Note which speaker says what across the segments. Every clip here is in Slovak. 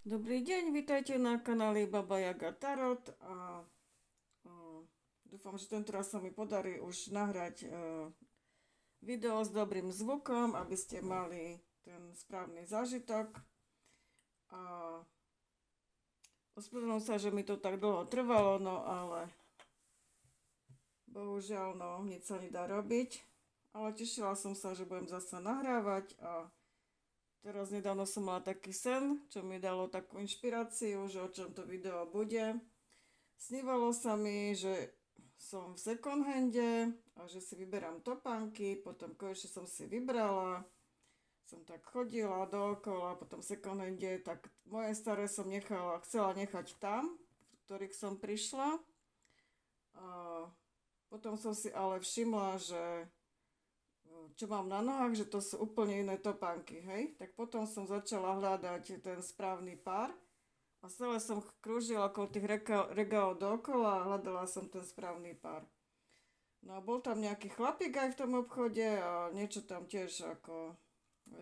Speaker 1: Dobrý deň, vítajte na kanáli Baba Jaga Tarot a dúfam, že tento raz sa mi podarí už nahrať video s dobrým zvukom, aby ste mali ten správny zážitok. A ospravedlňujem sa, že mi to tak dlho trvalo, no ale bohužiaľ, no, nič sa nedá robiť. Ale tešila som sa, že budem zase nahrávať a teraz nedávno som mala taký sen, čo mi dalo takú inšpiráciu, že o čom to video bude. Snívalo sa mi, že som v second hande a že si vyberám topánky, potom konečne som si vybrala. Som tak chodila dookola po tom second hande, tak moje staré som chcela nechať tam, v ktorých som prišla. A potom som si ale všimla, že čo mám na nohách, že to sú úplne iné topánky, hej? Tak potom som začala hľadať ten správny pár a celé som krúžila okolo tých regálov dookola a hľadala som ten správny pár. No a bol tam nejaký chlapík aj v tom obchode a niečo tam tiež ako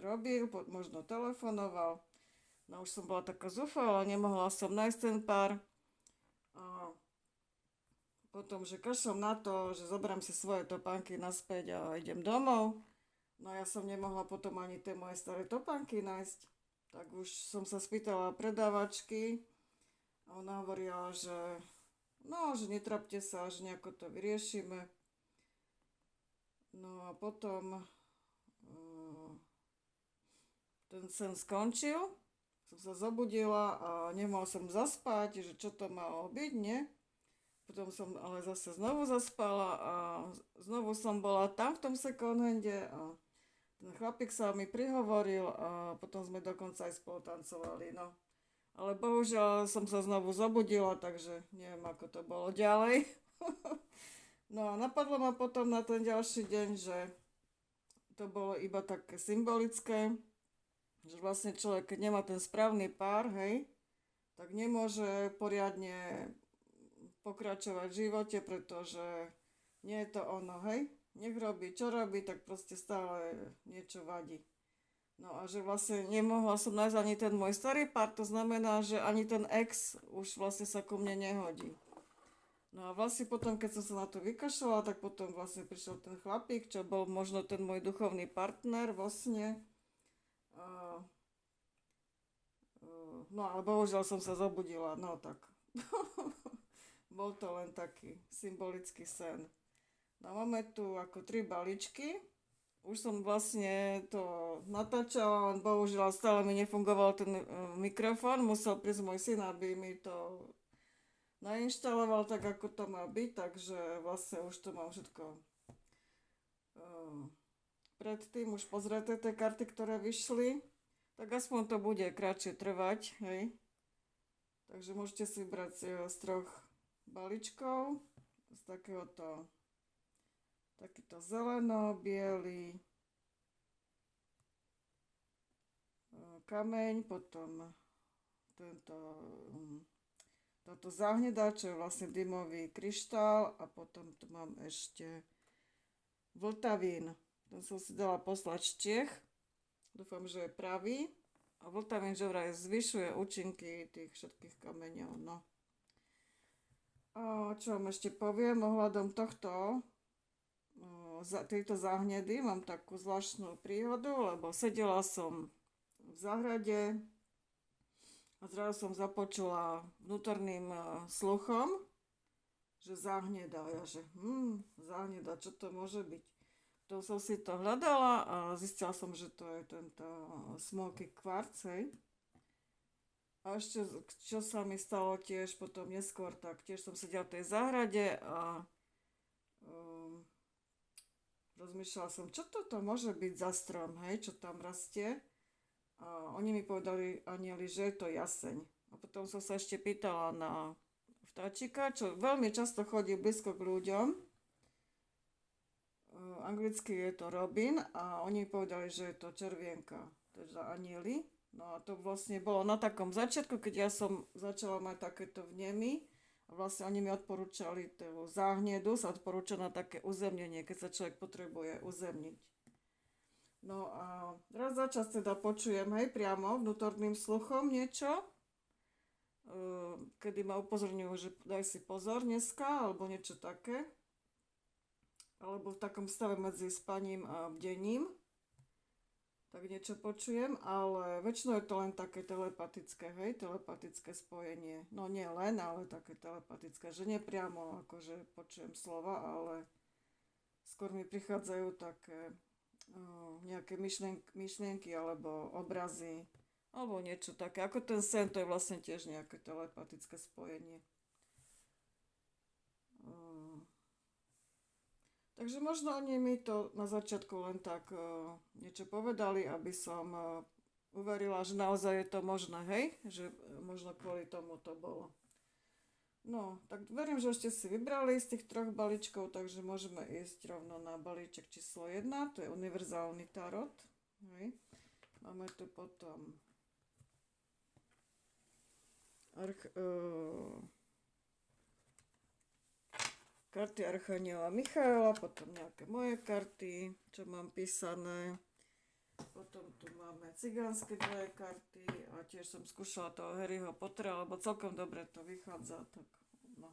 Speaker 1: robil, možno telefonoval. No už som bola taká zúfalá, nemohla som nájsť ten pár. A potom, že kašlom na to, že zoberám si svoje topánky naspäť a idem domov. No ja som nemohla potom ani tie moje staré topánky nájsť. Tak už som sa spýtala predávačky a ona hovorila, že no, že netrapte sa, že nejako to vyriešime. No a potom ten sen skončil. Som sa zobudila a nemohla som zaspať, že čo to malo byť, nie? Potom som ale zase znovu zaspala a znovu som bola tam v tom second hande a ten chlapík sa mi prihovoril a potom sme dokonca aj spolu tancovali, no. Ale bohužiaľ som sa znovu zobudila, takže neviem, ako to bolo ďalej. No a napadlo ma potom na ten ďalší deň, že to bolo iba také symbolické, že vlastne človek, keď nemá ten správny pár, hej, tak nemôže poriadne pokračovať v živote, pretože nie je to ono, hej? Nech robí, čo robí, tak proste stále niečo vadí. No a že vlastne nemohla som nájsť ani ten môj starý pár, to znamená, že ani ten ex už vlastne sa ku mne nehodí. No a vlastne potom, keď som sa na to vykašľala, tak potom vlastne prišiel ten chlapík, čo bol možno ten môj duchovný partner vo sne. No ale bohužiaľ som sa zobudila, no tak. Bol to len taký symbolický sen. No máme tu ako 3 balíčky. Už som vlastne to natáčala, len bohužiaľ stále mi nefungoval ten mikrofón. Musel prísť môj syn, aby mi to nainštaloval tak, ako to má byť. Takže vlastne už to mám všetko predtým už pozrieť tie karty, ktoré vyšli. Tak aspoň to bude kratšie trvať, hej. Takže môžete si vybrať z 3 balíčkov z takýto zeleno, biely kameň, potom táto záhneda, čo je vlastne dymový kryštál a potom tu mám ešte vltavín. Ten som si dala poslať z Čiech. Dúfam, že je pravý. A vltavín, že vraj zvyšuje účinky tých všetkých kameňov, no. A čo vám ešte poviem ohľadom tejto záhnedy, mám takú zvláštnu príhodu, lebo sedela som v záhrade a zrazu som započula vnútorným sluchom, že záhneda. Ja že, záhneda, čo to môže byť? To som si to hľadala a zistila som, že to je tento smoky kvarc, hej. A ešte, čo sa mi stalo tiež potom neskôr, tak tiež som sedela v tej záhrade a rozmýšľala som, čo toto môže byť za strom, hej, čo tam rastie. A oni mi povedali, anieli, že je to jaseň. A potom som sa ešte pýtala na vtáčika, čo veľmi často chodí blízko k ľuďom. Anglicky je to robin a oni mi povedali, že je to červienka, teda anieli. No a to vlastne bolo na takom začiatku, keď ja som začala mať takéto vnemy a vlastne oni mi odporúčali tú záhnedu, sa odporúča na také uzemnenie, keď sa človek potrebuje uzemniť. No a raz za čas teda počujem, hej, priamo vnútorným sluchom niečo kedy ma upozorňujú, že daj si pozor dneska, alebo niečo také. Alebo v takom stave medzi spaním a bdením. Tak niečo počujem, ale väčšinou je to len také telepatické, hej, telepatické spojenie. No nie len, ale také telepatické, že nepriamo akože počujem slova, ale skôr mi prichádzajú také nejaké myšlienky alebo obrazy, alebo niečo také. Ako ten sen, to je vlastne tiež nejaké telepatické spojenie. Takže možno oni mi to na začiatku len tak niečo povedali, aby som uverila, že naozaj je to možné, hej? Že možno kvôli tomu to bolo. No, tak verím, že ešte si vybrali z tých 3 balíčkov, takže môžeme ísť rovno na balíček číslo 1, to je univerzálny tarot. Hej. Máme tu potom karty Archaniela Michaela, potom nejaké moje karty, čo mám písané. Potom tu máme cigánske 2 karty a tiež som skúšala toho Harryho Pottera, lebo celkom dobre to vychádza. Tak, no.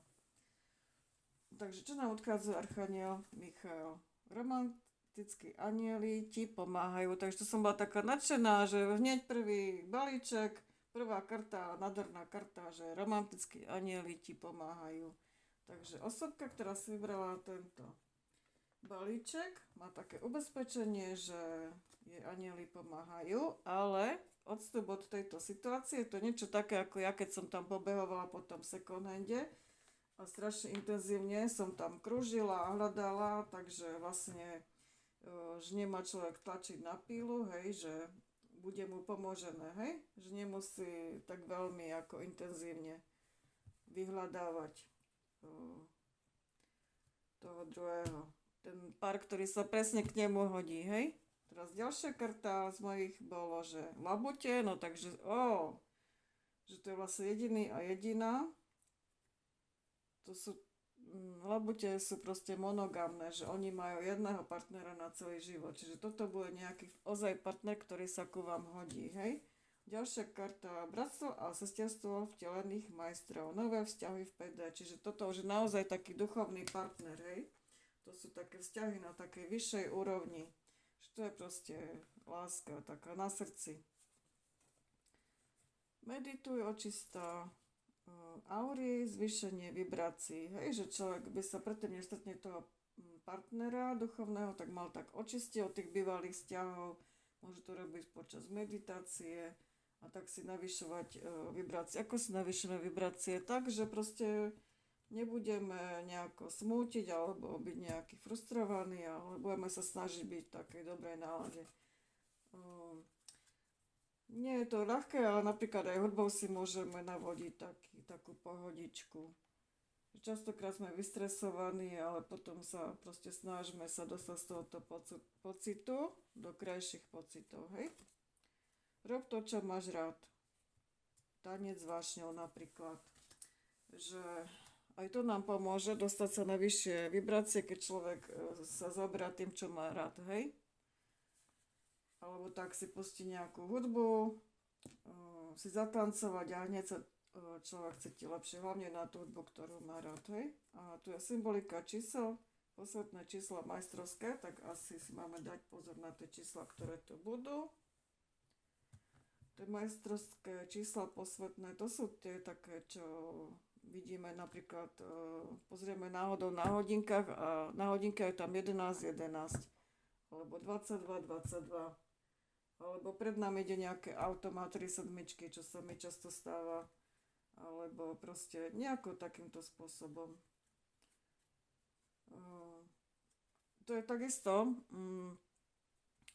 Speaker 1: Takže čo nám odchádza Archaniel Michael? Romantickí anieli ti pomáhajú. Takže to som bola taká nadšená, že hneď prvý balíček, prvá karta, nádherná karta, že romantickí anieli ti pomáhajú. Takže osobka, ktorá si vybrala tento balíček, má také ubezpečenie, že jej anieli pomáhajú, ale odstup od tejto situácie, to je niečo také ako ja, keď som tam pobehovala po tom second hande a strašne intenzívne som tam krúžila a hľadala, takže vlastne, že nemá človek tlačiť na pílu, hej, že bude mu pomožené, hej, že nemusí tak veľmi ako intenzívne vyhľadávať toho druhého. Ten pár, ktorý sa presne k nemu hodí, hej. Teraz ďalšia karta z mojich bolo, že labute, no takže, že to je vlastne jediný a jediná. To sú, labute sú proste monogamné, že oni majú jedného partnera na celý život. Čiže toto bude nejaký ozaj partner, ktorý sa ku vám hodí, hej. Ďalšia karta bratstvo a sestierstvo vtelených majstrov. Nové vzťahy v PD. Čiže toto už je naozaj taký duchovný partner, hej. To sú také vzťahy na takej vyššej úrovni. Že to je proste láska, taká na srdci. Medituj, očistá aury, zvýšenie vibrácií. Hej, že človek by sa predtým, než stretne toho partnera duchovného, tak mal tak očistiť od tých bývalých vzťahov. Môže to robiť počas meditácie a tak si navyšovať vibrácie. Ako si navyšujeme vibrácie? Tak, že proste nebudeme nejako smútiť alebo byť nejaký frustrovaní, ale budeme sa snažiť byť v takej dobrej nálade. Nie je to ľahké, ale napríklad aj hudbou si môžeme navodiť takú pohodičku. Častokrát sme vystresovaní, ale potom sa proste snažíme sa dostať z tohoto pocitu do krajších pocitov, hej? Rob to, čo máš rád. Tanec s vášňou napríklad. Že aj to nám pomôže dostať sa na vyššie vibrácie, keď človek sa zaoberá tým, čo má rád, hej? Alebo tak si pustí nejakú hudbu, si zatancovať a hneď sa človek cíti lepšie, hlavne na tú hudbu, ktorú má rád, hej? A tu je symbolika čísel, posvetné čísla majstrovské, tak asi si máme dať pozor na tie čísla, ktoré tu budú. Tie majstrovské čísla posvetné, to sú tie také, čo vidíme napríklad, pozrieme náhodou na hodinkách a na hodinke je tam 11, 11, alebo 22, 22, alebo pred nami ide nejaké auto, má 3 sedmičky, čo sa mi často stáva, alebo proste nejako takýmto spôsobom. To je takisto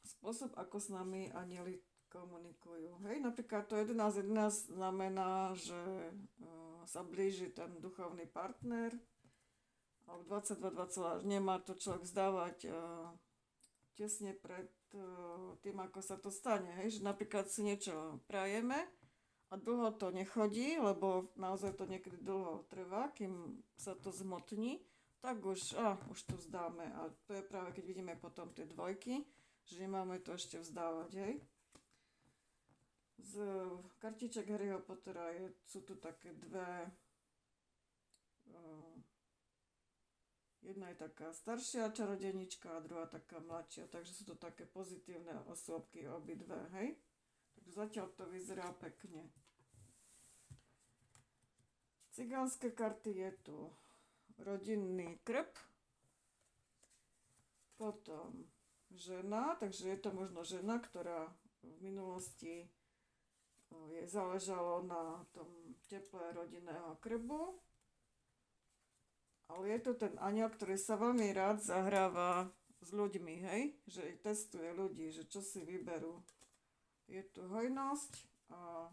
Speaker 1: spôsob, ako s nami anjeli komunikujú. Hej, napríklad to 11.11 znamená, že sa blíži ten duchovný partner, alebo 22.22 nemá to človek vzdávať tesne pred tým, ako sa to stane. Hej, že napríklad si niečo prajeme a dlho to nechodí, lebo naozaj to niekedy dlho trvá, kým sa to zmotní, tak už to vzdáme. A to je práve, keď vidíme potom tie dvojky, že nemáme to ešte vzdávať, hej. Z kartiček Harryho Pottera sú tu také dve. Jedna je taká staršia čarodejnička a druhá taká mladšia, takže sú to také pozitívne osôbky obidve, hej? Takže zatiaľ to vyzerá pekne. Cigánske karty je tu rodinný krb, potom žena, takže je to možno žena, ktorá v minulosti jej záležalo na tom teple rodinného krbu. Ale je to ten anjel, ktorý sa veľmi rád zahráva s ľuďmi, hej? Že testuje ľudí, že čo si vyberú. Je tu hojnosť a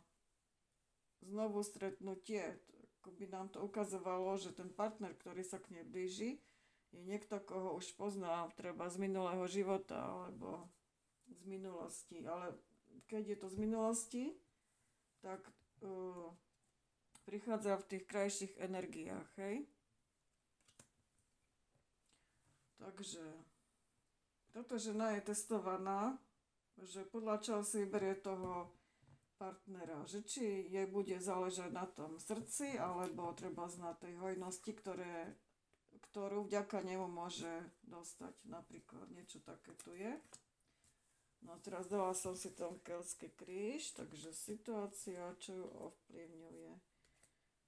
Speaker 1: znovu stretnutie. Ako by nám to ukazovalo, že ten partner, ktorý sa k nej blíži, je niekto, koho už pozná, treba z minulého života alebo z minulosti. Ale keď je to z minulosti, tak prichádza v tých krajších energiách, hej? Takže táto žena je testovaná, že podľa čoho si vyberie toho partnera, že či jej bude záležať na tom srdci, alebo treba na tej hojnosti, ktorú vďaka nemu môže dostať. Napríklad niečo také tu je. No a teraz dala som si tam keľský kríž, takže situácia, čo ju ovplyvňuje.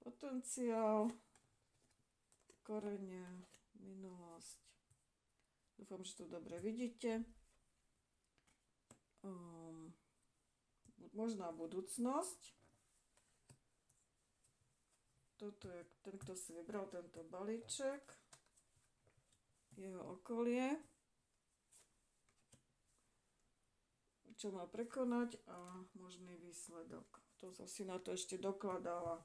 Speaker 1: Potenciál, korene, minulosť. Dúfam, že to dobre vidíte. Možná budúcnosť. Toto je ten, kto si vybral tento balíček. Jeho okolie. Čo má prekonať a možný výsledok. To som si na to ešte dokladala.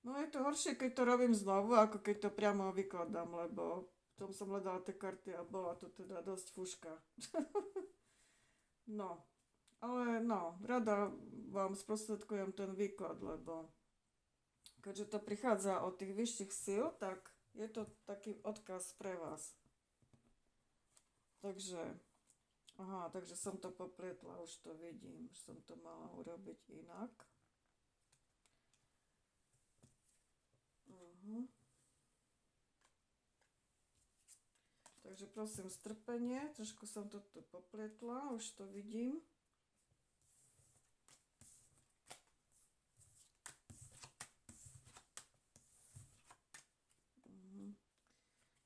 Speaker 1: No je to horšie, keď to robím znovu, ako keď to priamo vykladám, lebo potom som hľadala tie karty a bola to teda dosť fuška. No, ale no, rada vám sprostredkujem ten výklad, lebo keďže to prichádza od tých vyšších síl, tak je to taký odkaz pre vás. Takže, takže som to poplietla, už to vidím, že som to mala urobiť inak. Takže prosím strpenie, trošku som to tu poplietla, už to vidím.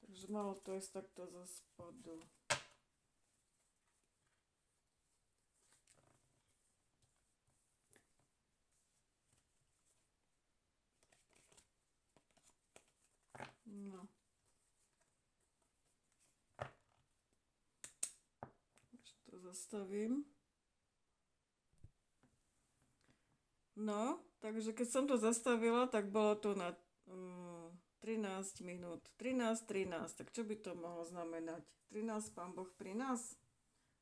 Speaker 1: Takže malo to ísť takto zo spodu. No. To zastavím. No, takže keď som to zastavila, tak bolo to na 13 minút. 13, tak čo by to mohlo znamenať? 13, Pán Boh pri nás?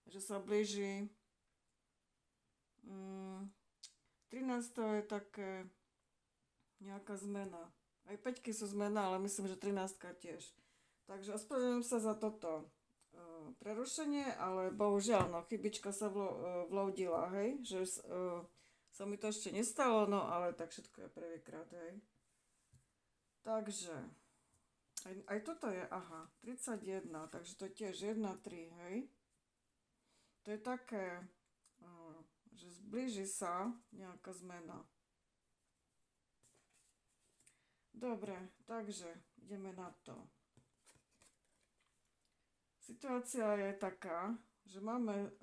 Speaker 1: Že sa blíži. 13 to je také nejaká zmena. Aj 5 sú zmena, ale myslím, že 13 tiež. Takže ospravedlňujem sa za toto prerušenie, ale bohužiaľ, no, chybička sa vloudila, hej, že sa mi to ešte nestalo, no, ale tak všetko je prvýkrát, hej. Takže, aj toto je, 31, takže to je tiež 1, 3, hej. To je také, že zblíži sa nejaká zmena. Dobre, takže ideme na to. Situácia je taká, že máme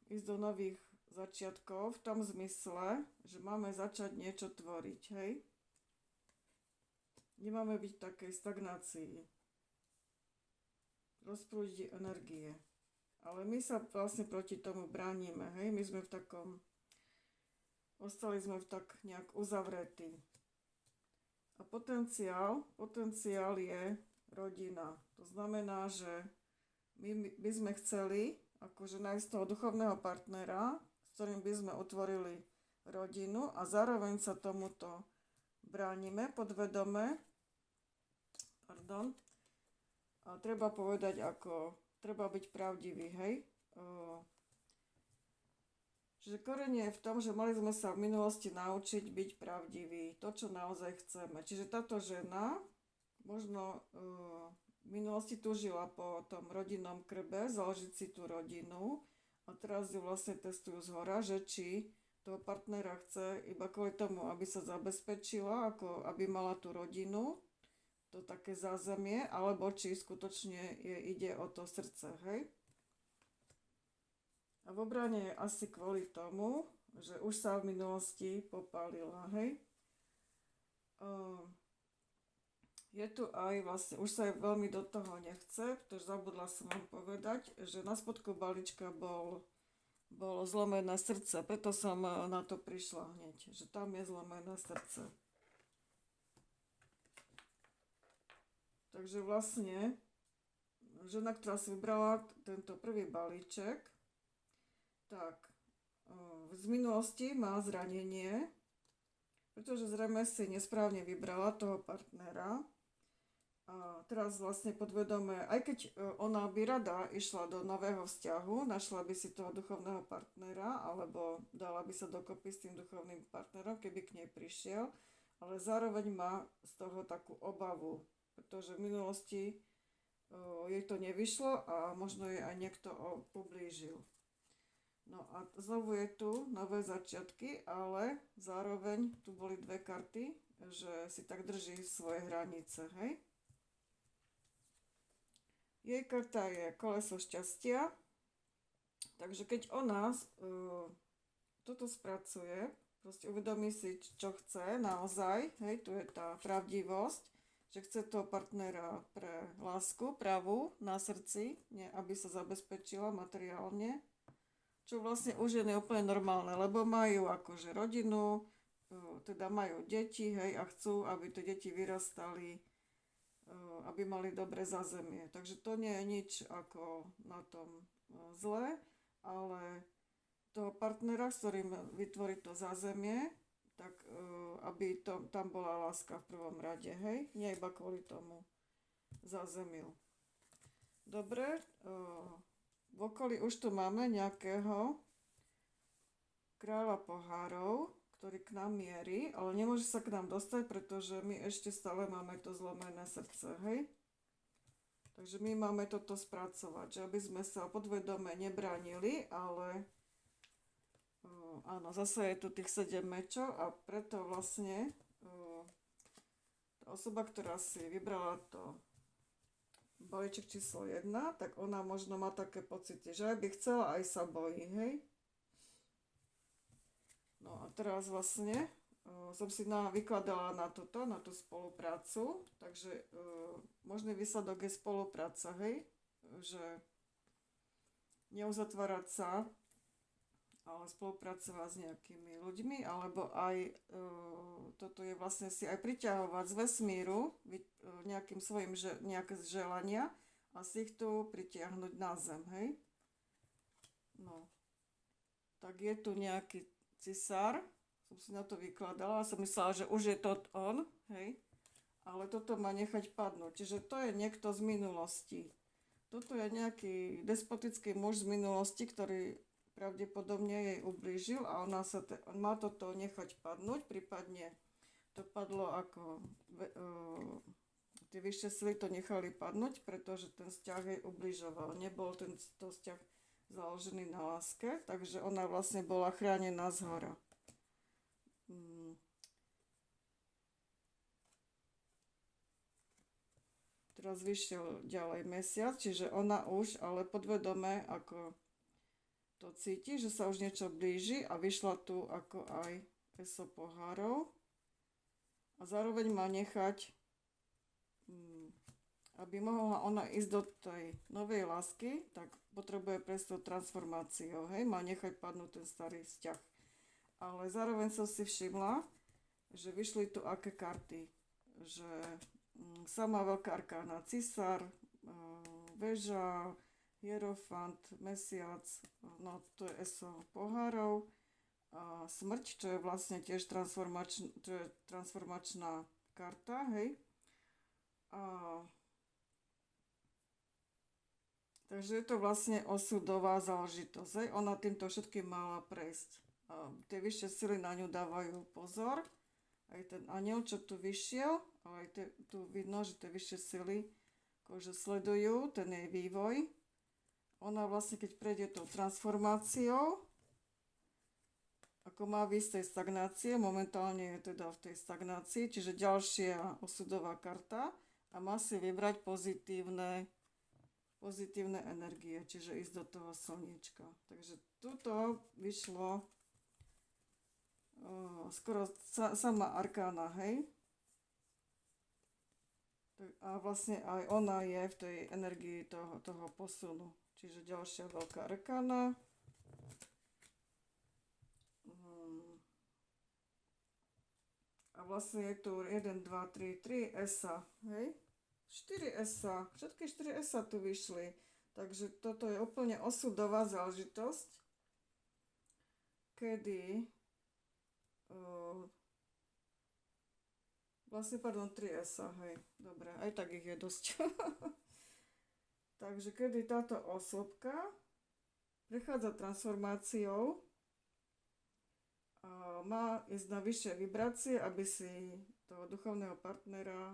Speaker 1: ísť do nových začiatkov v tom zmysle, že máme začať niečo tvoriť, hej? Nemáme byť v takej stagnácii. Rozprúdiť energie. Ale my sa vlastne proti tomu bránime, hej? My sme v takom, ostali sme v tak nejak uzavretí. A potenciál je rodina. To znamená, že my by sme chceli akože nájsť toho duchovného partnera, s ktorým by sme utvorili rodinu a zároveň sa tomuto bránime podvedome. A treba povedať, ako treba byť pravdivý, hej? Že korenie je v tom, že mali sme sa v minulosti naučiť byť pravdiví, to, čo naozaj chceme. Čiže táto žena možno v minulosti túžila po tom rodinnom krbe, založiť si tú rodinu a teraz ju vlastne testujú zhora, že či toho partnera chce iba kvôli tomu, aby sa zabezpečila, ako aby mala tú rodinu, to také zázemie, alebo či skutočne ide o to srdce, hej? A v obrane je asi kvôli tomu, že už sa v minulosti popálila, hej? Je tu aj vlastne, už sa veľmi do toho nechce, pretože zabudla som vám povedať, že na spodku balíčka bolo zlomené srdce, preto som na to prišla hneď, že tam je zlomené srdce. Takže vlastne žena, ktorá si vybrala tento prvý balíček, tak z minulosti má zranenie, pretože zrejme si nesprávne vybrala toho partnera. A teraz vlastne podvedome, aj keď ona by rada išla do nového vzťahu, našla by si toho duchovného partnera, alebo dala by sa dokopy s tým duchovným partnerom, keby k nej prišiel, ale zároveň má z toho takú obavu, pretože v minulosti jej to nevyšlo a možno jej aj niekto ublížil. No a znovu je tu nové začiatky, ale zároveň tu boli dve karty, že si tak drží svoje hranice, hej? Jej karta je koleso šťastia, takže keď ona toto spracuje, proste uvedomí si, čo chce naozaj, hej, tu je tá pravdivosť, že chce toho partnera pre lásku, pravú, na srdci, nie, aby sa zabezpečila materiálne, čo vlastne u žien je úplne normálne, lebo majú akože rodinu, teda majú deti, hej, a chcú, aby tie deti vyrastali, aby mali dobré zázemie. Takže to nie je nič ako na tom zle, ale toho partnera, s ktorým vytvorí to zázemie, tak aby tam bola láska v prvom rade, hej, nie iba kvôli tomu zázemiu. Dobre, v okolí už tu máme nejakého kráľa pohárov, ktorý k nám mierí, ale nemôže sa k nám dostať, pretože my ešte stále máme to zlomené srdce, hej? Takže my máme toto spracovať, že aby sme sa podvedome nebránili, ale áno, zase je tu tých 7 mečov a preto vlastne tá osoba, ktorá si vybrala to balíček číslo 1, tak ona možno má také pocity, že aj by chcela, aj sa bojí, hej? No a teraz vlastne som si vykladala na toto, na tú spoluprácu, takže možný výsledok je spolupráca, hej? Že neuzatvárať sa, ale spolupracovať s nejakými ľuďmi, alebo aj toto je vlastne si aj priťahovať z vesmíru nejakým svojim nejaké želania a si ich tu pritiahnuť na zem, hej? No, tak je tu nejaký cisár, som si na to vykladala a som myslela, že už je to on, hej? Ale toto má nechať padnúť, čiže to je niekto z minulosti. Toto je nejaký despotický muž z minulosti, ktorý pravdepodobne jej ublížil a on má toto nechať padnúť, prípadne to padlo ako tie vyššie sily to nechali padnúť, pretože ten vzťah jej ubližoval. Nebol tento vzťah založený na láske, takže ona vlastne bola chránená zhora. Teraz vyšiel ďalej mesiac, čiže ona už, ale podvedome ako to cíti, že sa už niečo blíži a vyšla tu ako aj peso pohárov a zároveň má nechať, aby mohla ona ísť do tej novej lásky, tak potrebuje prejsť tou transformáciou, hej, má nechať padnúť ten starý vzťah. Ale zároveň som si všimla, že vyšli tu aké karty, že sama veľká arkána, cisár, väža, hierofant, mesiac, no to je eso pohárov, a smrť, čo je vlastne tiež transformačná karta, hej. A Takže je to vlastne osudová záležitosť. Hej. Ona týmto všetkým mala prejsť. A tie vyššie sily na ňu dávajú pozor. Aj ten aniel, čo tu vyšiel, ale aj tu vidno, že tie vyššie sily akože sledujú ten jej vývoj. Ona vlastne, keď prejde tou transformáciou, ako má výjsť z tej stagnácie, momentálne je teda v tej stagnácii, čiže ďalšia osudová karta a má si vybrať pozitívne energie, čiže ísť do toho slniečka. Takže tuto vyšlo skoro sama arkána, hej. A vlastne aj ona je v tej energii toho posunu. Čiže ďalšia veľká arkána. A vlastne je tu 1, 2, 3 esa, hej. 4 esa, všetky 4 esa tu vyšli. Takže toto je úplne osudová záležitosť, kedy vlastne, 3 esa, hej, dobre, aj tak ich je dosť. Takže kedy táto osobka prechádza transformáciou a má ísť na vyššie vibrácie, aby si toho duchovného partnera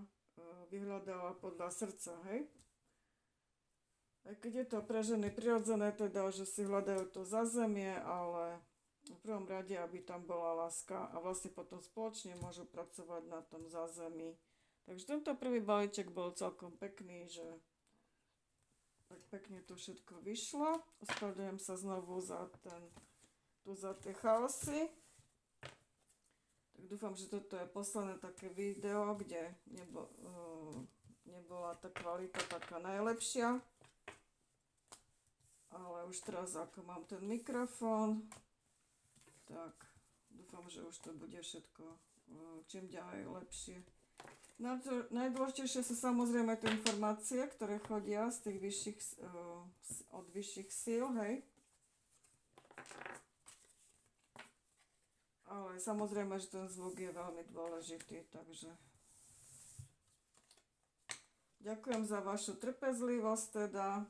Speaker 1: vyhľadala podľa srdca, hej. Aj keď je to pre ženy prirodzené, teda, že si hľadajú to zázemie, ale v prvom rade, aby tam bola láska a vlastne potom spoločne môžu pracovať na tom zázemí. Takže tento prvý balíček bol celkom pekný, že tak pekne to všetko vyšlo. Ospravedlňujem sa znovu za tie chaosy. Tak dúfam, že toto je posledné také video, kde nebola tá kvalita taká najlepšia. Ale už teraz, ako mám ten mikrofón, tak dúfam, že už to bude všetko čím ďalej lepšie. Najdôležitejšie sú samozrejme tie informácie, ktoré chodia z tých od vyšších síl, hej. Ale samozrejme, že ten zvuk je veľmi dôležitý, takže ďakujem za vašu trpezlivosť teda.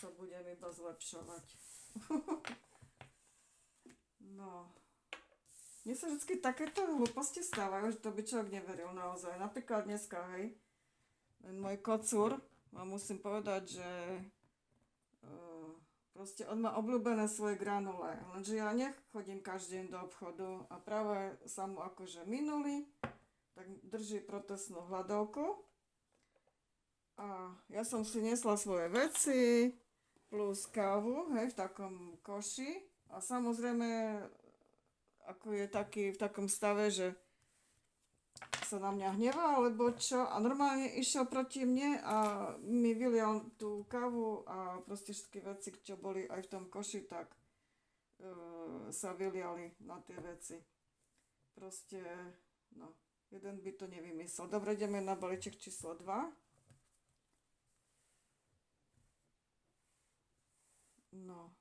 Speaker 1: Sa budem iba zlepšovať. No. Mne sa vždy takéto hlúposti stávajú, že to by človek neveril naozaj. Napríklad dneska, hej, ten môj kocúr, vám musím povedať, že proste on má obľúbené svoje granule, lenže ja nechodím každý deň do obchodu a práve sa mu akože minuli, tak drží protestnú hladovku a ja som si nesla svoje veci, plus kávu, hej, v takom koši a samozrejme, ako je v takom stave, že sa na mňa hnevá, alebo čo, a normálne išiel proti mne a mi vylial tú kávu a proste všetky veci, čo boli aj v tom koši, tak sa vyliali na tie veci. Proste, no, jeden by to nevymyslel. Dobre, ideme na balíček číslo 2. No,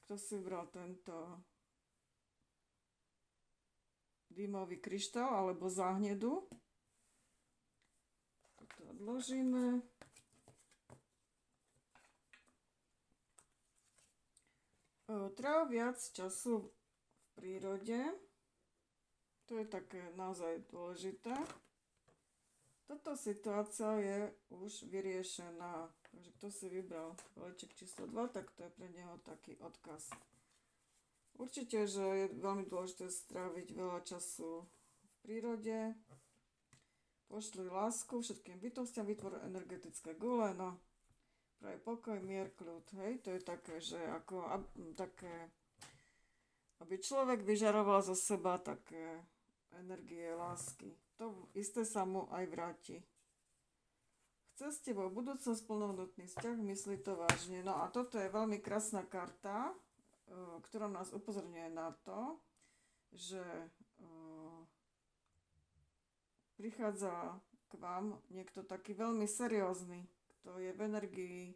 Speaker 1: kto si vybral tento dymový kryštál alebo záhnedu? Toto odložíme. Tráv viac času v prírode. To je také naozaj dôležité. Toto situácia je už vyriešená. Takže kto si vybral balíček číslo 2, tak to je pre neho taký odkaz. Určite, že je veľmi dôležité stráviť veľa času v prírode. Pošli lásku všetkým bytostiam, vytvor energetické gule, no. Praje pokoj, mier, kľud, hej. To je také, že ako také, aby človek vyžaroval zo seba také energie lásky. To isté sa mu aj vráti. Chce s tebou budúcnosť, plnohodnotný vzťah, myslí to vážne. No a toto je veľmi krásna karta, ktorá nás upozorňuje na to, že prichádza k vám niekto taký veľmi seriózny, kto je v energii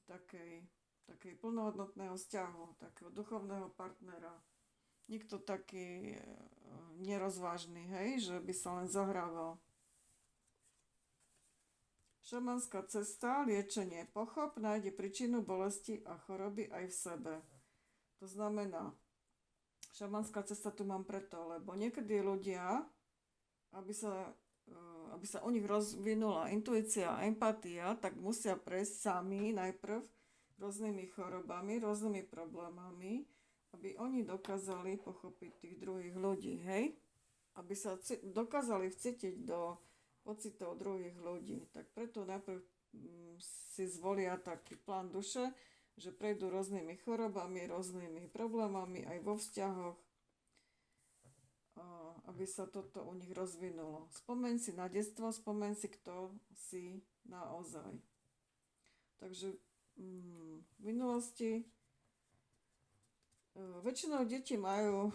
Speaker 1: takej plnohodnotného vzťahu, takého duchovného partnera. nikto taký nerozvážny, hej, že by sa len zahrával. Šamanská cesta, liečenie. Pochop, nájde príčinu bolesti a choroby aj v sebe. To znamená, šamanská cesta tu mám preto, lebo niekedy ľudia, aby sa, aby sa u nich rozvinula intuícia a empatia, tak musia prejsť sami najprv rôznymi chorobami, rôznymi problémami, aby oni dokázali pochopiť tých druhých ľudí, hej? Aby sa dokázali vcítiť do pocitov druhých ľudí. Tak preto najprv si zvolia taký plán duše, že prejdú rôznymi chorobami, rôznymi problémami aj vo vzťahoch, aby sa toto u nich rozvinulo. Spomeň si na detstvo, spomeň si, kto si naozaj. Takže v minulosti väčšinou deti majú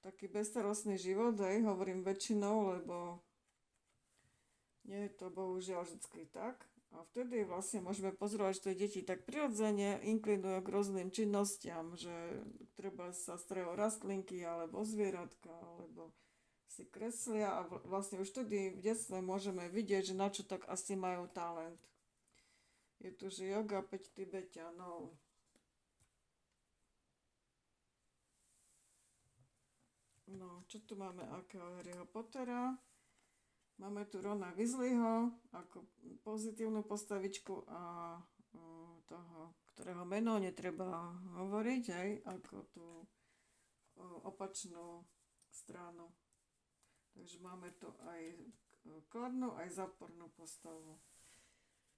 Speaker 1: taký bezstarostný život, aj hovorím väčšinou, lebo nie je to bohužiaľ vždy tak. A vtedy vlastne môžeme pozorovať, že tie deti tak prirodzene inklinujú k rôznym činnostiam, že treba sa starajú o rastlinky, alebo o zvieratka, alebo si kreslia a vlastne už vtedy v detstve môžeme vidieť, že na čo tak asi majú talent. Je tu, že yoga 5 Tibeťanov. No, čo tu máme akého Harryho Pottera? Máme tu Rona Weasleyho ako pozitívnu postavičku a toho, ktorého meno netreba hovoriť, aj ako tú opačnú stranu. Takže máme tu aj kladnú, aj zápornú postavu.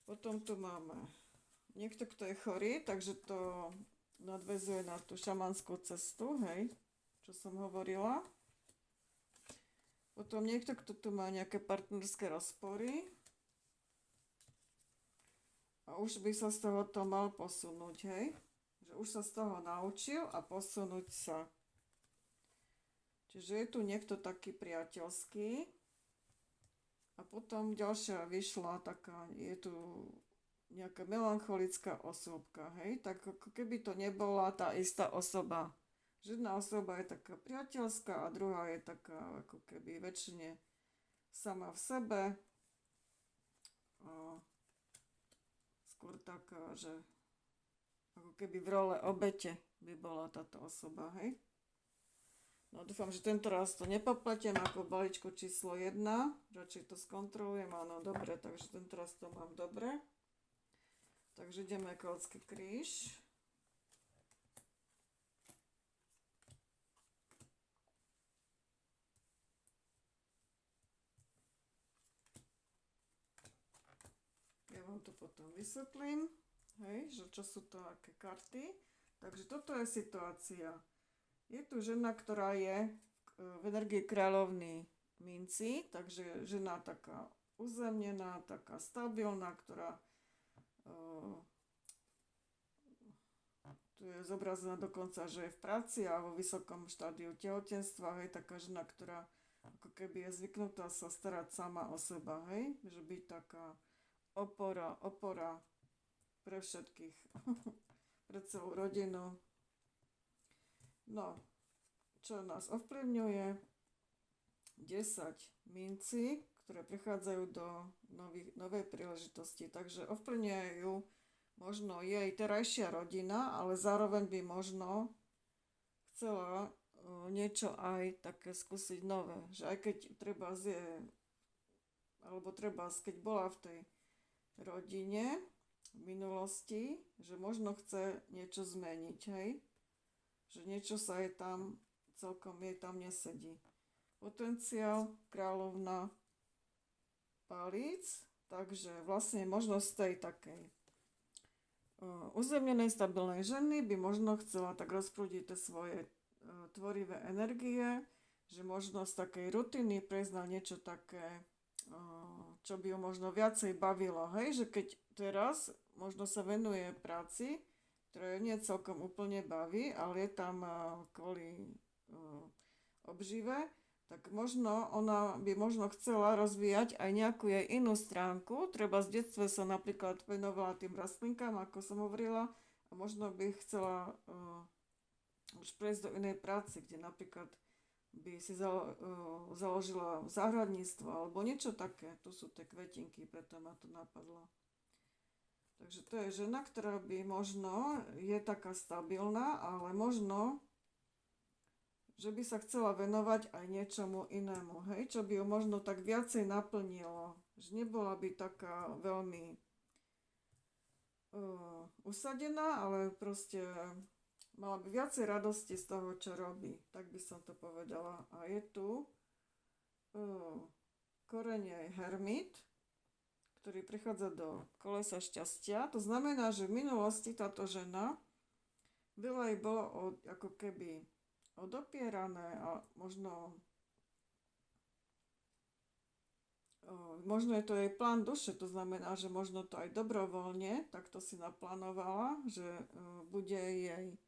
Speaker 1: Potom tu máme niekto, kto je chorý, takže to nadväzuje na tú šamanskú cestu, hej, čo som hovorila. Potom niekto, kto tu má nejaké partnerské rozpory a už by sa z toho to mal posunúť, hej? Že už sa z toho naučil a posunúť sa. Čiže je tu niekto taký priateľský a potom ďalšia vyšla taká, je tu nejaká melancholická osobka, hej? Tak ako keby to nebola tá istá osoba. Že jedna osoba je taká priateľská a druhá je taká ako keby väčšine sama v sebe. A skôr taká, že ako keby v role obete by bola táto osoba, hej? No dúfam, že tento raz to nepopletiem ako balíčko číslo 1. Radšej to skontrolujem, áno, dobre, takže tento raz to mám dobre. Takže ideme keltský kríž. Vám to potom vysvetlím, hej, že čo sú to aké karty. Takže toto je situácia. Je tu žena, ktorá je v energii kráľovny minci, takže žena taká uzemnená, taká stabilná, ktorá tu je zobrazená dokonca, že je v práci a vo vysokom štádiu tehotenstva, hej, taká žena, ktorá ako keby je zvyknutá sa starať sama o seba, hej, že byť taká opora pre všetkých, pre celú rodinu. No, čo nás ovplyvňuje? 10 mincí, ktoré prichádzajú do novej príležitosti. Takže ovplyvňujú možno jej terajšia rodina, ale zároveň by možno chcela niečo aj také skúsiť nové. Že aj keď keď bola v tej rodine v minulosti, že možno chce niečo zmeniť, hej? Že niečo sa jej tam celkom nesedí. Potenciál kráľovna palíc, takže vlastne možnosť tej takej uzemnenej, stabilnej ženy by možno chcela tak rozprúdiť tie svoje tvorivé energie, že možno z takej rutiny prejsť na niečo také, čo by ju možno viacej bavilo, hej, že keď teraz možno sa venuje práci, ktorá ju nie celkom úplne baví, ale je tam kvôli obžive, tak možno ona by možno chcela rozvíjať aj nejakú jej inú stránku, treba z detstve sa napríklad venovala tým rastlinkám, ako som hovorila, a možno by chcela už prejsť do inej práce, kde napríklad by si založila záhradníctvo alebo niečo také. To sú tie kvetinky, preto ma to napadlo. Takže to je žena, ktorá by možno je taká stabilná, ale možno, že by sa chcela venovať aj niečomu inému, hej, čo by ju možno tak viacej naplnilo. Že nebola by taká veľmi usadená, ale proste mala by viacej radosti z toho, čo robí. Tak by som to povedala. A je tu korene hermit, ktorý prichádza do kolesa šťastia. To znamená, že v minulosti táto žena veľa jej bolo ako keby odopierané a možno je to jej plán duše, to znamená, že možno to aj dobrovoľne takto si naplánovala, že bude jej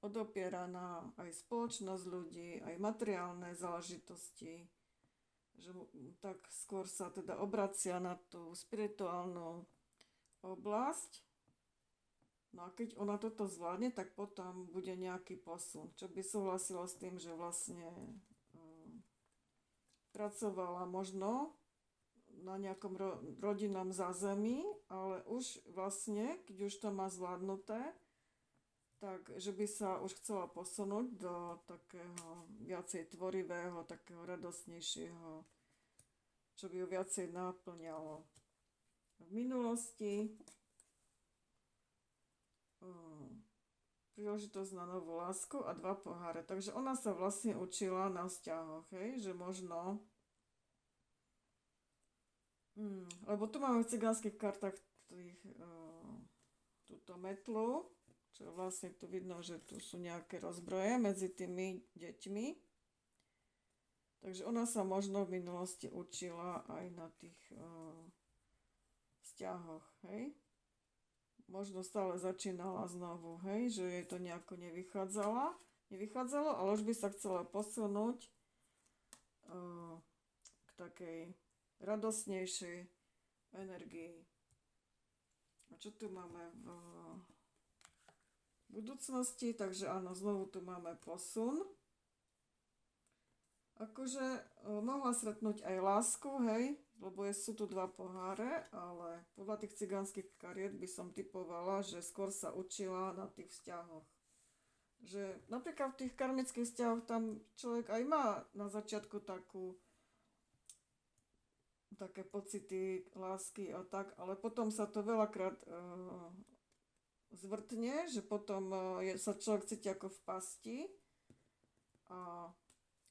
Speaker 1: odopieraná aj spoločnosť ľudí, aj materiálne záležitosti, že tak skôr sa teda obracia na tú spirituálnu oblasť. No a keď ona toto zvládne, tak potom bude nejaký posun, čo by súhlasilo s tým, že vlastne pracovala možno na nejakom rodinnom zázemí, ale už vlastne, keď už to má zvládnuté, tak že by sa už chcela posunúť do takého viacej tvorivého, takého radosnejšieho, čo by ju viacej naplňalo. V minulosti príležitosť na novú lásku a 2 poháre. Takže ona sa vlastne učila na vzťahoch, hej? Že možno lebo tu máme v cigánskych kartách túto metlu, čo vlastne tu vidno, že tu sú nejaké rozbroje medzi tými deťmi. Takže ona sa možno v minulosti učila aj na tých vzťahoch, hej. Možno stále začínala znovu, hej, že jej to nejako nevychádzalo, ale už by sa chcela posunúť k takej radosnejšej energii. A čo tu máme v budúcnosti? Takže áno, znovu tu máme posun. Akože mohla stretnúť aj lásku, hej, lebo sú tu 2 poháre, ale podľa tých cigánskych kariet by som typovala, že skôr sa učila na tých vzťahoch. Že napríklad v tých karmických vzťahoch tam človek aj má na začiatku také pocity lásky a tak, ale potom sa to veľakrát zvrtne, že potom sa človek cíti ako v pasti a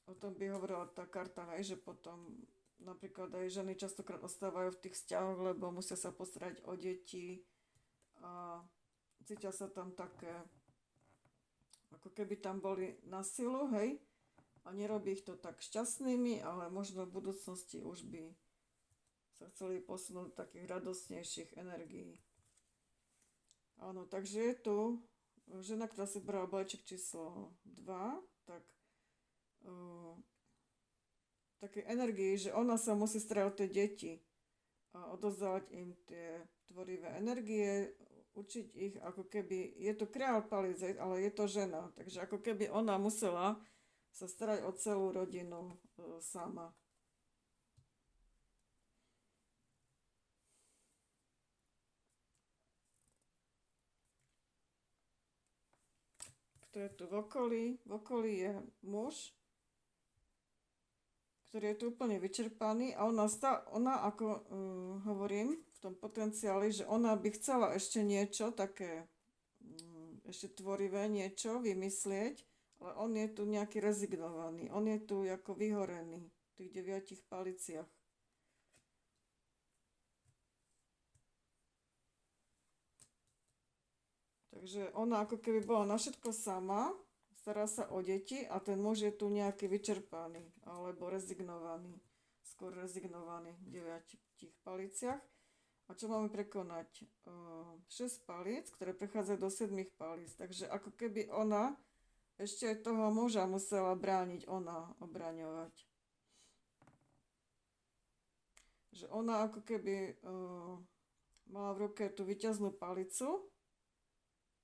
Speaker 1: o tom by hovorila tá karta, hej, že potom napríklad aj ženy častokrát ostávajú v tých vzťahoch, lebo musia sa postarať o deti a cítia sa tam také, ako keby tam boli na silu, hej, a nerobí ich to tak šťastnými, ale možno v budúcnosti už by sa chceli posunúť do takých radostnejších energií. Áno, takže je tu žena, ktorá si brala balíček číslo 2, tak také energii, že ona sa musí starať o tie deti a odozdávať im tie tvorivé energie, učiť ich ako keby, je to kreál palizet, ale je to žena, takže ako keby ona musela sa starať o celú rodinu sama. Kto je tu v okolí? V okolí je muž, ktorý je tu úplne vyčerpaný a ona ako hovorím v tom potenciáli, že ona by chcela ešte niečo také, ešte tvorivé niečo vymyslieť, ale on je tu nejaký rezignovaný, on je tu ako vyhorený v tých 9 paliciach. Takže ona ako keby bola na všetko sama, stará sa o deti a ten muž je tu nejaký vyčerpaný alebo rezignovaný, skôr rezignovaný v 9 paliciach. A čo máme prekonať? 6 palíc, ktoré prechádzajú do 7 palíc. Takže ako keby ona ešte toho muža musela brániť, obraňovať. Že ona ako keby mala v ruke tú víťaznú palicu,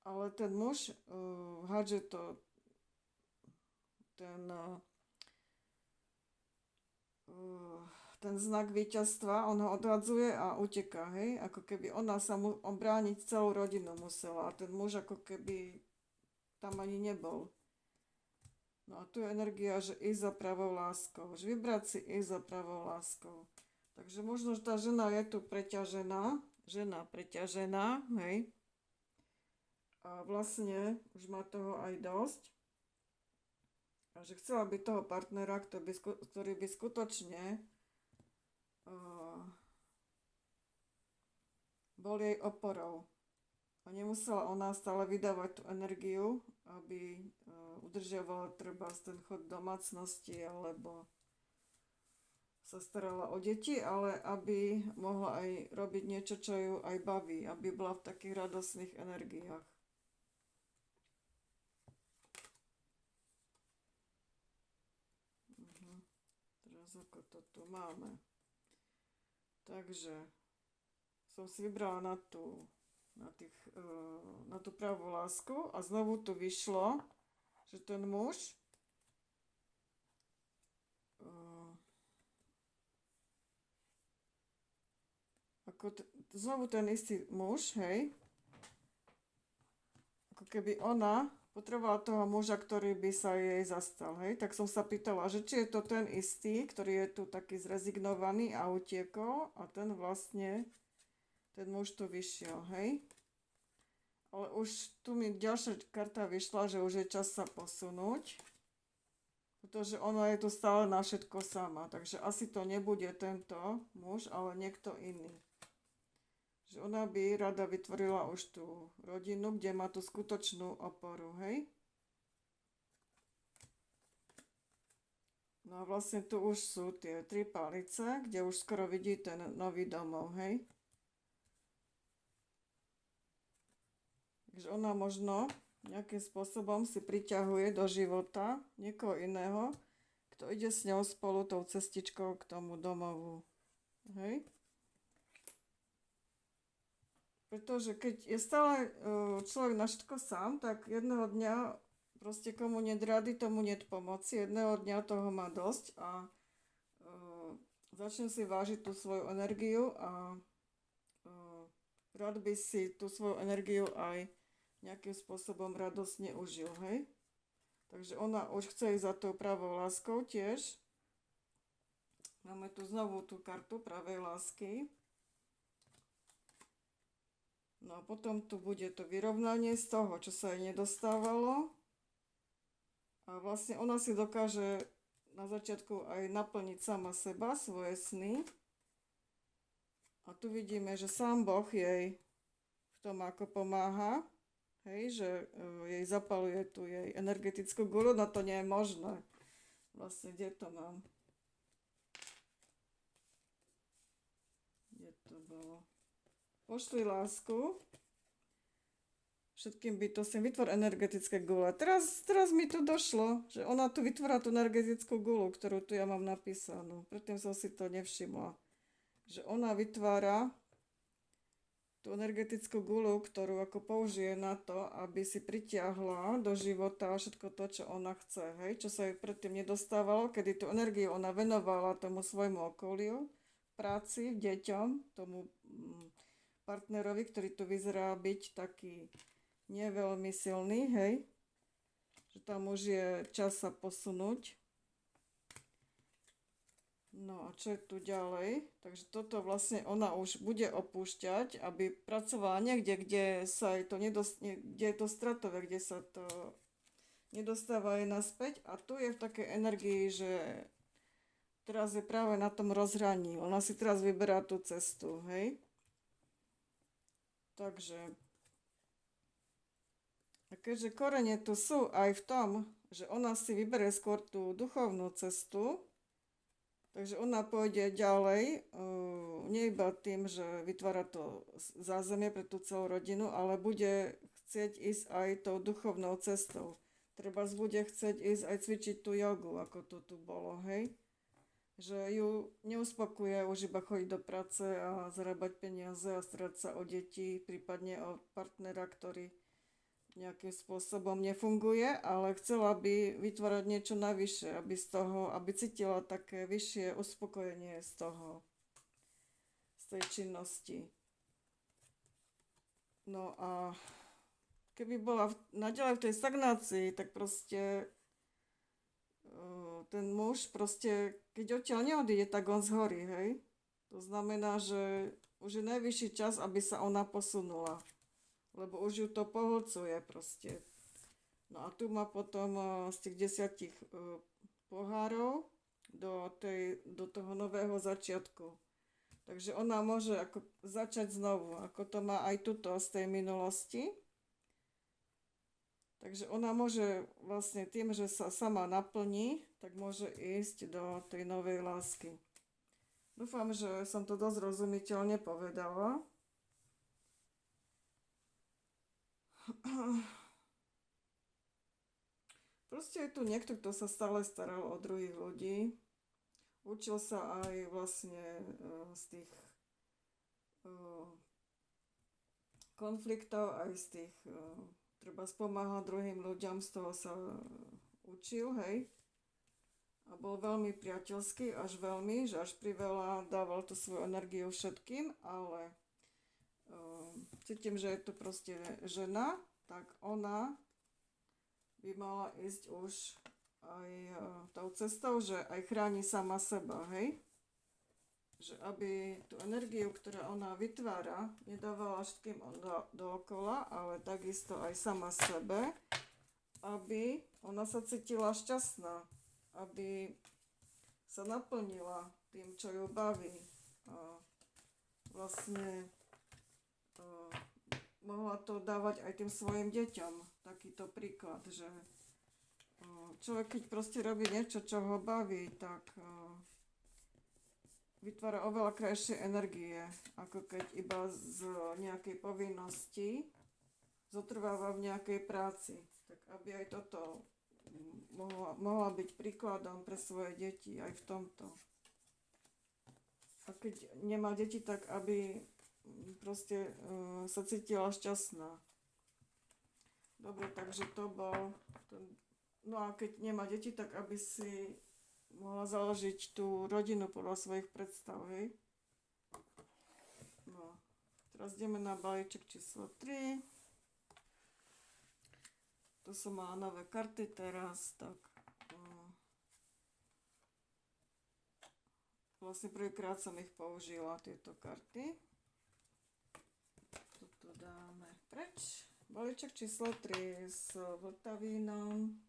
Speaker 1: ale ten muž hádže to ten znak víťazstva, on ho odhadzuje a uteká, hej? Ako keby ona sa brániť celú rodinu musela a ten muž ako keby tam ani nebol. No a tu je energia, že ísť za pravou láskou, že vybrať si ísť za pravou láskou. Takže možno, že tá žena je tu preťažená, hej? A vlastne už má toho aj dosť. A že chcela by toho partnera, ktorý by skutočne bol jej oporou. A nemusela ona stále vydávať tú energiu, aby udržiavala treba ten chod domácnosti alebo sa starala o deti, ale aby mohla aj robiť niečo, čo ju aj baví, aby bola v takých radosných energiách. Teraz ako to tu máme. Takže som si vybrala na tú pravú lásku a znovu tu vyšlo, že ten muž znovu ten istý muž, hej, ako keby ona potrebovala toho muža, ktorý by sa jej zastal, hej, tak som sa pýtala, že či je to ten istý, ktorý je tu taký zrezignovaný a utiekol a ten muž tu vyšiel, hej. Ale už tu mi ďalšia karta vyšla, že už je čas sa posunúť, pretože ona je tu stále na všetko sama, takže asi to nebude tento muž, ale niekto iný. Že ona by rada vytvorila už tú rodinu, kde má tú skutočnú oporu, hej? No a vlastne tu už sú tie 3 palice, kde už skoro vidí ten nový domov, hej? Takže ona možno nejakým spôsobom si priťahuje do života niekoho iného, kto ide s ňou spolu tou cestičkou k tomu domovu, hej? Pretože keď je stále človek na všetko sám, tak jedného dňa proste komu niet rady, tomu niet pomoci. Jedného dňa toho má dosť a začne si vážiť tú svoju energiu a rád by si tú svoju energiu aj nejakým spôsobom radosne užil, hej? Takže ona už chce ísť za tou pravou láskou tiež. Máme tu znovu tú kartu pravej lásky. No a potom tu bude to vyrovnanie z toho, čo sa jej nedostávalo. A vlastne ona si dokáže na začiatku aj naplniť sama seba, svoje sny. A tu vidíme, že sám Boh jej v tom ako pomáha. Hej, že jej zapaluje tu jej energetickú guľu, no to nie je možné. Vlastne, kde to mám? Kde to bolo? Pošli lásku všetkým bytostiam, vytvor energetické gule. Teraz mi tu došlo, že ona tu vytvorá tú energetickú gulu, ktorú tu ja mám napísanú. Predtým som si to nevšimla. Že ona vytvára tú energetickú gulu, ktorú ako použije na to, aby si pritiahla do života všetko to, čo ona chce. Hej? Čo sa jej predtým nedostávalo, kedy tú energiu ona venovala tomu svojmu okoliu, práci, deťom, tomu partnerovi, ktorý tu vyzerá byť taký neveľmi silný, hej? Že tam už je čas sa posunúť. No a čo je tu ďalej? Takže toto vlastne ona už bude opúšťať, aby pracovala niekde, kde sa jej to kde je to stratové, kde sa to nedostáva jej naspäť. A tu je v takej energii, že teraz je práve na tom rozhraní. Ona si teraz vyberá tú cestu, hej? Takže, a keďže korene tu sú aj v tom, že ona si vyberie skôr tú duchovnú cestu, takže ona pôjde ďalej, nie iba tým, že vytvára to zázemie pre tú celú rodinu, ale bude chcieť ísť aj tou duchovnou cestou. Treba bude chcieť ísť aj cvičiť tú jogu, ako to tu bolo, hej? Že ju neuspokuje už iba chodiť do práce a zarábať peniaze a starať sa o deti, prípadne o partnera, ktorý nejakým spôsobom nefunguje, ale chcela by vytvárať niečo navyše, aby z toho, aby cítila také vyššie uspokojenie z tej činnosti. No a keby bola naďalej v tej stagnácii, tak proste ten muž proste, keď odtiaľ neodíde, tak on zhorí, hej? To znamená, že už je najvyšší čas, aby sa ona posunula, lebo už ju to pohlcuje proste. No a tu má potom z tých 10 pohárov do toho nového začiatku. Takže ona môže ako začať znovu, ako to má aj tuto z tej minulosti. Takže ona môže vlastne tým, že sa sama naplní, tak môže ísť do tej novej lásky. Dúfam, že som to dosť rozumiteľne povedala. Proste je tu niekto, kto sa stále staral o druhých ľudí. Učil sa aj vlastne z tých konfliktov, aj z tých treba spomáhať druhým ľuďom, z toho sa učil, hej. A bol veľmi priateľský, až veľmi, že až priveľa dával tú svoju energiu všetkým, ale cítim, že je to proste žena, tak ona by mala ísť už aj tou cestou, že aj chráni sama seba, hej? Že aby tú energiu, ktorá ona vytvára, nedávala všetkým dookola, ale takisto aj sama sebe, aby ona sa cítila šťastná, aby sa naplnila tým, čo ju baví. A vlastne mohla to dávať aj tým svojim deťom. Takýto príklad, že človek, keď proste robí niečo, čo ho baví, tak vytvára oveľa krajšie energie, ako keď iba z nejakej povinnosti zotrváva v nejakej práci. Tak aby aj toto mohla byť príkladom pre svoje deti aj v tomto. A keď nemá deti, tak aby proste sa cítila šťastná. Dobre, takže to bol ten. No a keď nemá deti, tak aby si mohla založiť tú rodinu podľa svojich predstav, hej. No, teraz ideme na balíček číslo 3. Tu som mala nové karty teraz, tak vlastne prvýkrát som ich použila, tieto karty. Toto dáme preč. Balíček číslo 3 s vltavínom.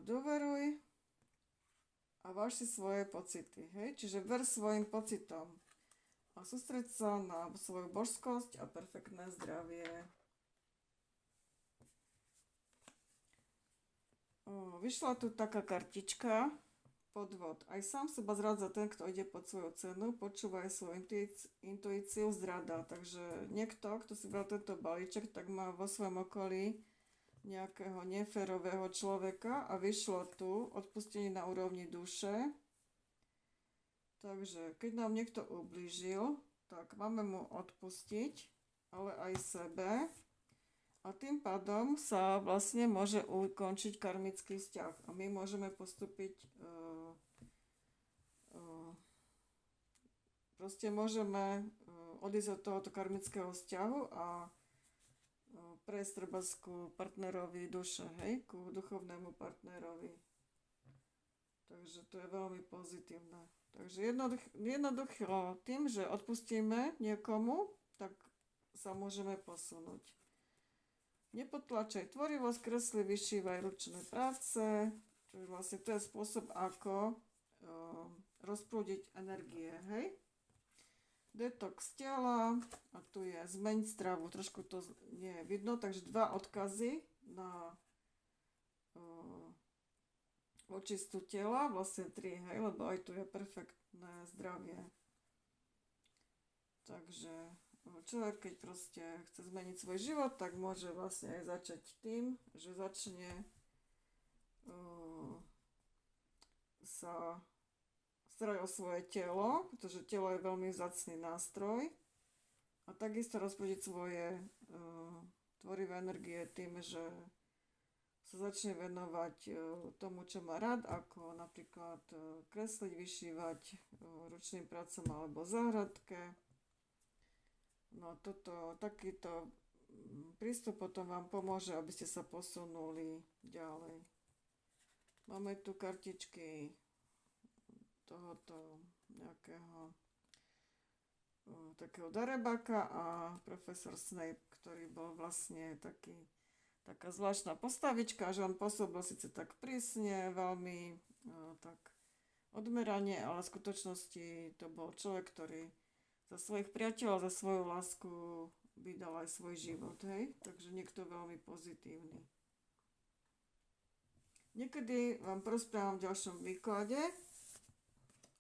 Speaker 1: Dôveruj a váž si svoje pocity, hej? Čiže ver svojim pocitom a sústreď sa na svoju božskosť a perfektné zdravie. Vyšla tu taká kartička, podvod. Aj sám seba zrádza ten, kto ide pod svoju cenu, počúvaj svoju intuíciu, zrada. Takže niekto, kto si bral tento balíček, tak má vo svojom okolí nejakého neférového človeka a vyšlo tu odpustenie na úrovni duše. Takže keď nám niekto ublížil, tak máme mu odpustiť, ale aj sebe. A tým pádom sa vlastne môže ukončiť karmický vzťah. A my môžeme postúpiť, proste môžeme odísť od tohoto karmického vzťahu a prejsť treba ku partnerovi duše, hej, ku duchovnému partnerovi. Takže to je veľmi pozitívne. Takže jednoducho tým, že odpustíme niekomu, tak sa môžeme posunúť. Nepotlačaj tvorivosť, kresli, vyšívaj ručné práce. Čiže vlastne to je spôsob, ako rozprúdiť energie, hej. Detox tela, a tu je zmeň stravu, trošku to nie je vidno, takže 2 odkazy na očistu tela, vlastne 3, hej, lebo aj tu je perfektné zdravie. Takže človek, keď proste chce zmeniť svoj život, tak môže vlastne aj začať tým, že začne sa starať o svoje telo, pretože telo je veľmi vzácny nástroj A takisto rozpodiť svoje tvorivé energie tým, že sa začne venovať tomu, čo má rád, ako napríklad kresliť, vyšívať, ručným prácom alebo v záhradke. No takýto prístup potom vám pomôže, aby ste sa posunuli ďalej. Máme tu kartičky tohoto nejakého takého darebaka a profesor Snape, ktorý bol vlastne taká zvláštna postavička, že on pôsobil síce tak prísne, veľmi tak odmerane, ale v skutočnosti to bol človek, ktorý za svojich priateľov, za svoju lásku vydal aj svoj život, hej? Takže niekto veľmi pozitívny. Niekedy vám porozprávam v ďalšom výklade,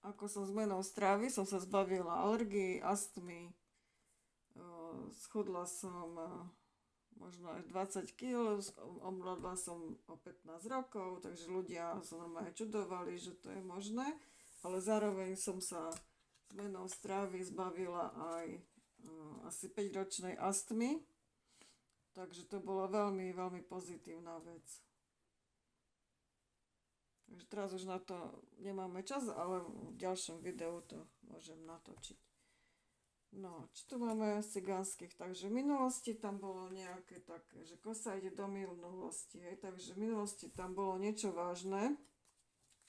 Speaker 1: ako som zmenou stravy, som sa zbavila alergii, astmy, schudla som možno aj 20 kg, omladla som o 15 rokov, takže ľudia sa normálne čudovali, že to je možné, ale zároveň som sa zmenou stravy zbavila aj asi 5-ročnej astmy, takže to bola veľmi, veľmi pozitívna vec. Takže teraz už na to nemáme čas, ale v ďalšom videu to môžem natočiť. No, čo tu máme z cigánskych? Takže v minulosti tam bolo nejaké také, že kosa ide do minulosti, hej? Takže v minulosti tam bolo niečo vážne,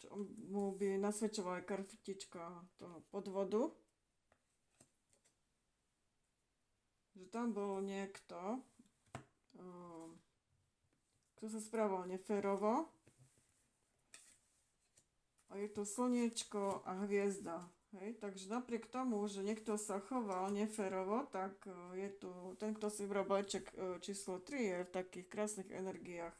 Speaker 1: čo mu by nasvedčovala aj kartička toho podvodu. Že tam bol niekto, kto sa správal neférovo. A je tu slniečko a hviezda. Hej? Takže napriek tomu, že niekto sa choval neférovo, tak je tu ten, kto si vybral balíček číslo 3, je v takých krásnych energiách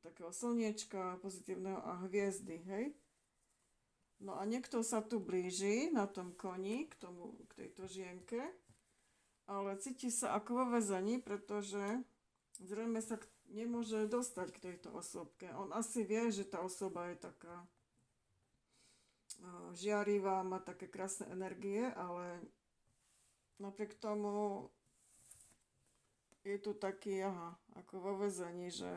Speaker 1: takého slniečka pozitívneho a hviezdy. Hej? No a niekto sa tu blíži na tom koni k tejto žienke, ale cíti sa ako vo väzení, pretože zrejme sa nemôže dostať k tejto osobke. On asi vie, že tá osoba je taká žiarivá, má také krásne energie, ale napriek tomu je tu taký, ako vo väzení, že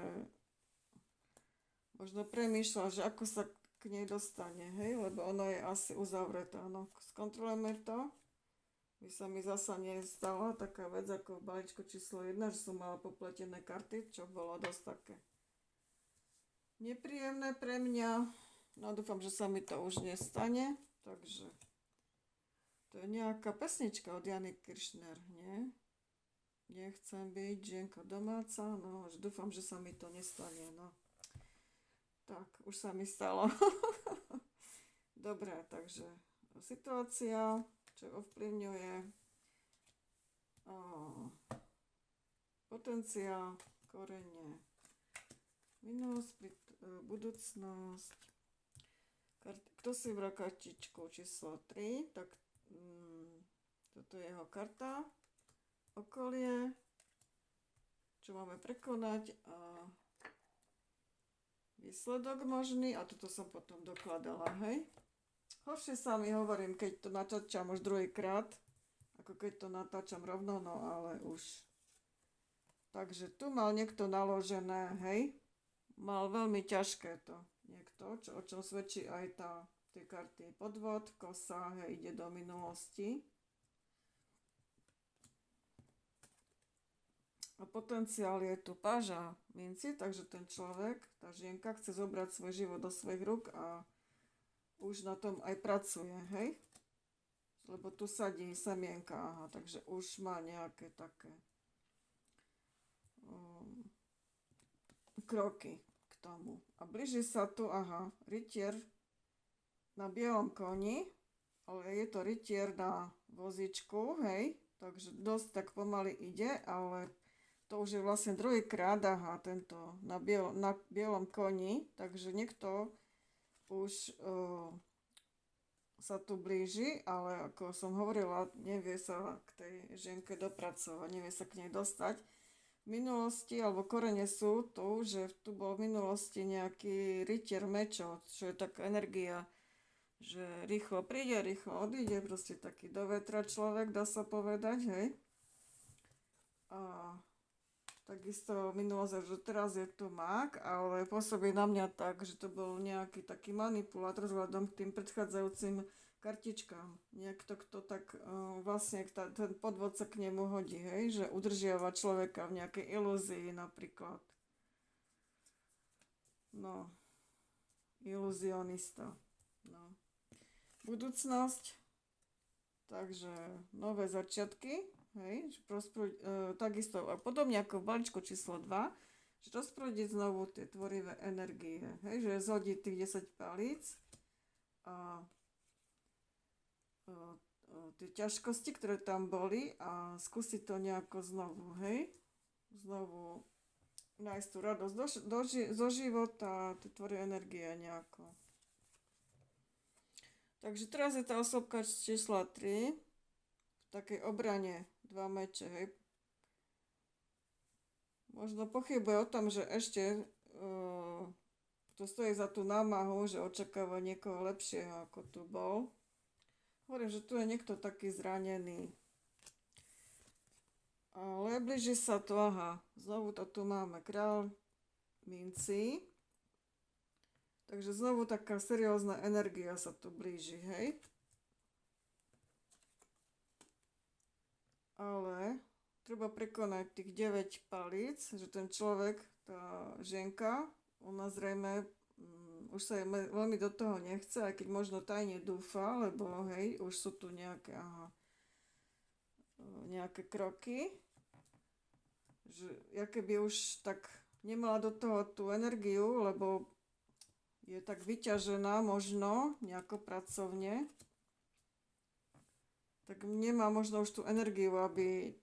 Speaker 1: možno premýšľa, že ako sa k nej dostane, hej, lebo ona je asi uzavretá. No, skontrolujeme to. By sa mi zasa nestala taká vec ako v balíčku číslo 1, že som mala popletené karty, čo bolo dosť také nepríjemné pre mňa. No dúfam, že sa mi to už nestane. Takže to je nejaká pesnička od Jany Kiršner, nie? Nechcem byť žienka domáca, no dúfam, že sa mi to nestane, no. Tak, už sa mi stalo. Dobre, takže situácia, čo ovplyvňuje potenciál, korene, minulosť, budúcnosť. Kto si vybral kartičku číslo 3, tak toto je jeho karta, okolie, čo máme prekonať a výsledok možný a toto som potom dokladala, hej. Horšie sa mi hovorím, keď to natáčam už druhýkrát, ako keď to natáčam rovno, no ale už. Takže tu mal niekto naložené, hej. Mal veľmi ťažké to niekto, o čom svedčí aj tie karty podvod, kosa, hej, ide do minulosti. A potenciál je tu páža minci, takže ten človek, tá žienka chce zobrať svoj život do svojich rúk a už na tom aj pracuje, hej? Lebo tu sadí semienka, takže už má nejaké také kroky k tomu. A blíži sa tu, rytier na bielom koni, ale je to rytier na vozičku, hej? Takže dosť tak pomaly ide, ale to už je vlastne druhýkrát, tento na bielom koni, takže niekto už sa tu blíži, ale ako som hovorila, nevie sa k tej žienke dopracovať, nevie sa k nej dostať. V minulosti, alebo korene sú tu, že tu bol v minulosti nejaký rytier mečov, čo je taká energia že rýchlo príde, rýchlo odíde, proste taký do vetra človek, dá sa povedať, hej. A takisto minulosť, že teraz je tu mák, ale pôsobí na mňa tak, že to bol nejaký taký manipulátor vzhľadom k tým predchádzajúcim kartičkám. Niekto, kto tak vlastne ten podvod sa k nemu hodí, hej, že udržiava človeka v nejakej ilúzii napríklad. No, iluzionista. No. Budúcnosť, takže nové začiatky, hej, takisto podobne ako v balíčku číslo 2, že rozprúdiť znovu tie tvorivé energie, hej, že zhodiť tých 10 palíc a tie ťažkosti, ktoré tam boli a skúsiť to nejako znovu, hej, znovu nájsť tú radosť zo života, tie tvorí energie nejako. Takže teraz je tá osobka čísla 3 v takej obrane 2 meče, hej. Možno pochybuje o tom, že ešte to stojí za tú námahu, že očakáva niekoho lepšieho, ako tu bol. Hovorím, že tu je niekto taký zranený. Ale blíži sa to, aha, znovu to tu máme, kráľ mincí. Takže znovu taká seriózna energia sa tu blíži, hej. Ale treba prekonať tých 9 palíc, že ten človek, tá žienka, ona zrejme už sa veľmi do toho nechce, aj keď možno tajne dúfa, lebo hej, už sú tu nejaké, nejaké kroky, že keby už tak nemala do toho tú energiu, lebo je tak vyťažená možno nejako pracovne, tak nemá možno už tú energiu, aby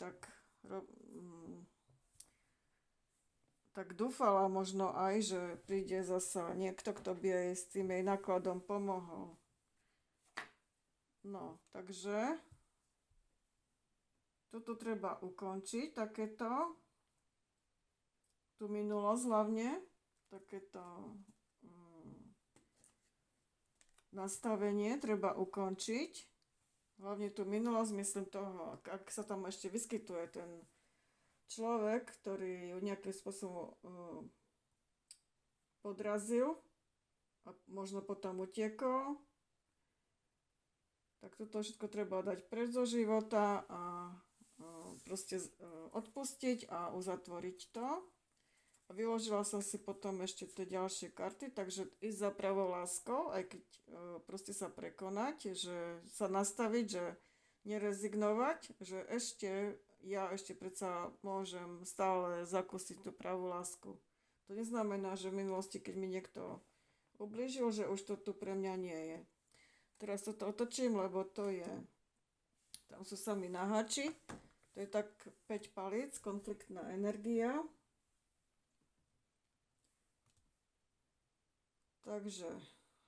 Speaker 1: tak dúfala možno aj, že príde zasa niekto, kto by jej s tým jej nákladom pomohol. No, takže toto treba ukončiť, takéto, tú minulosť hlavne, takéto nastavenie treba ukončiť. Hlavne tú minulosť, myslím toho, ak sa tam ešte vyskytuje ten človek, ktorý ju nejakým spôsobom podrazil a možno potom utiekol, tak toto všetko treba dať preč zo života a proste odpustiť a uzatvoriť to. A vyložila som si potom ešte tie ďalšie karty, takže ísť za pravou láskou, aj keď proste sa prekonať, že sa nastaviť, že nerezignovať, že ja ešte predsa môžem stále zakúsiť tú pravú lásku. To neznamená, že v minulosti, keď mi niekto ublížil, že už to tu pre mňa nie je. Teraz toto otočím, lebo to je, tam sú sami naháči, to je tak 5 palíc, konfliktná energia. Takže,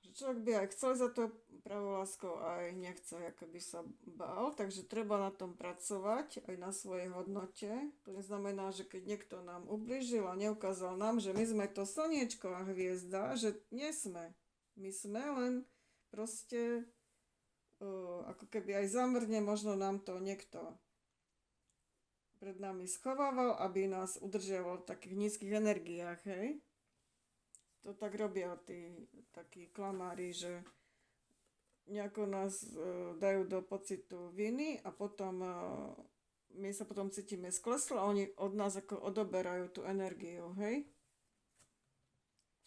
Speaker 1: že človek by aj chcel za to pravou láskou, aj nechcel, ako by sa bál, takže treba na tom pracovať, aj na svojej hodnote. To neznamená, že keď niekto nám ublížil a neukázal nám, že my sme to slniečko a hviezda, že nie sme. My sme len proste, ako keby aj zamrne, možno nám to niekto pred nami schovával, aby nás udržiaval v takých nízkych energiách, hej. To tak robia tí takí klamári, že nejako nás dajú do pocitu viny a potom my sa potom cítime skleslo a oni od nás ako odoberajú tú energiu, hej?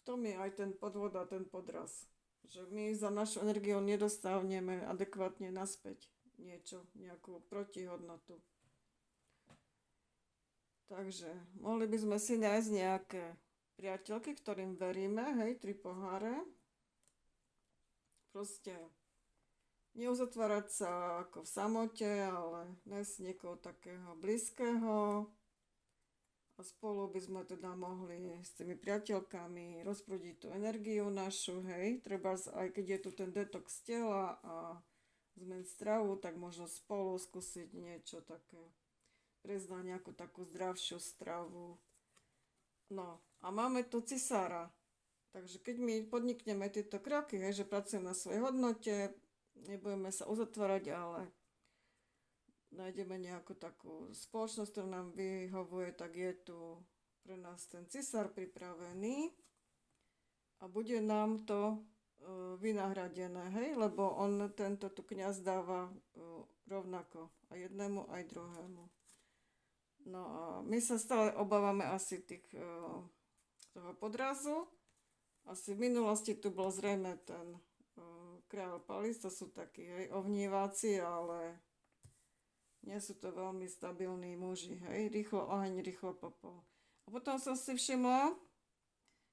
Speaker 1: V tom je aj ten podvod a ten podraz, že my za našu energiu nedostávneme adekvátne naspäť niečo, nejakú protihodnotu. Takže mohli by sme si nájsť nejaké priateľky, ktorým veríme, hej, 3 poháre. Proste neuzatvárať sa ako v samote, ale nájsť niekoho takého blízkeho a spolu by sme teda mohli s tými priateľkami rozprúdiť tú energiu našu, hej. Treba, aj keď je tu ten detox tela a zmeniť stravu, tak možno spolu skúsiť niečo také, prejsť na nejakú takú zdravšiu stravu. No, a máme tu cisára Takže keď my podnikneme tieto kroky, hej, že pracujeme na svojej hodnote, nebudeme sa uzatvárať, ale nájdeme nejakú takú spoločnosť, ktorá nám vyhovuje, tak je tu pre nás ten cisár pripravený a bude nám to vynahradené, hej, lebo on tento tu kňaz dáva rovnako aj jednému, aj druhému. No a my sa stále obávame asi toho podrazu. Asi v minulosti tu bol zrejme ten kráľ Palis, to sú takí, hej, ovníváci, ale nie sú to veľmi stabilní muži, hej, rýchlo oheň, rýchlo popol. A potom som si všimla,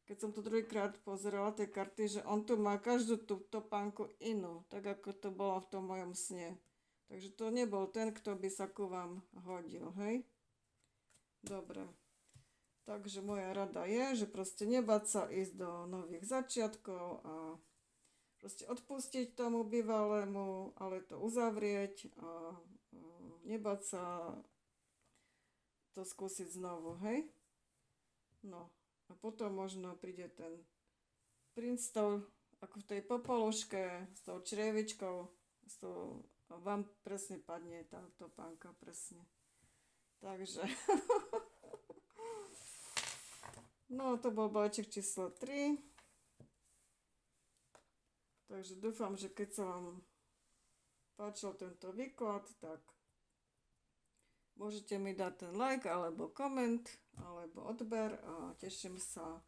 Speaker 1: keď som to druhýkrát pozerala tie karty, že on tu má každú tú topánku inú, tak ako to bolo v tom mojom sne. Takže to nebol ten, kto by sa ku vám hodil, hej? Dobre. Takže moja rada je, že proste nebať sa ísť do nových začiatkov a proste odpustiť tomu bývalému, ale to uzavrieť a nebať sa to skúsiť znovu, hej? No. A potom možno príde ten princ s tou, ako v tej popoluške, s tou črievičkou, a vám presne padne tá topánka, presne. Takže, no to bol balíček číslo 3. Takže dúfam, že keď sa vám páčil tento výklad, tak môžete mi dať ten like, alebo koment, alebo odber a teším sa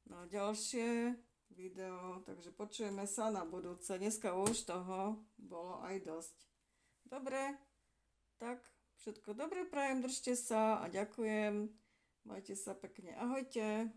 Speaker 1: na ďalšie video, takže počujeme sa na budúce. Dneska už toho bolo aj dosť. Dobre, tak všetko dobre prajem, držte sa a ďakujem. Majte sa pekne, ahojte.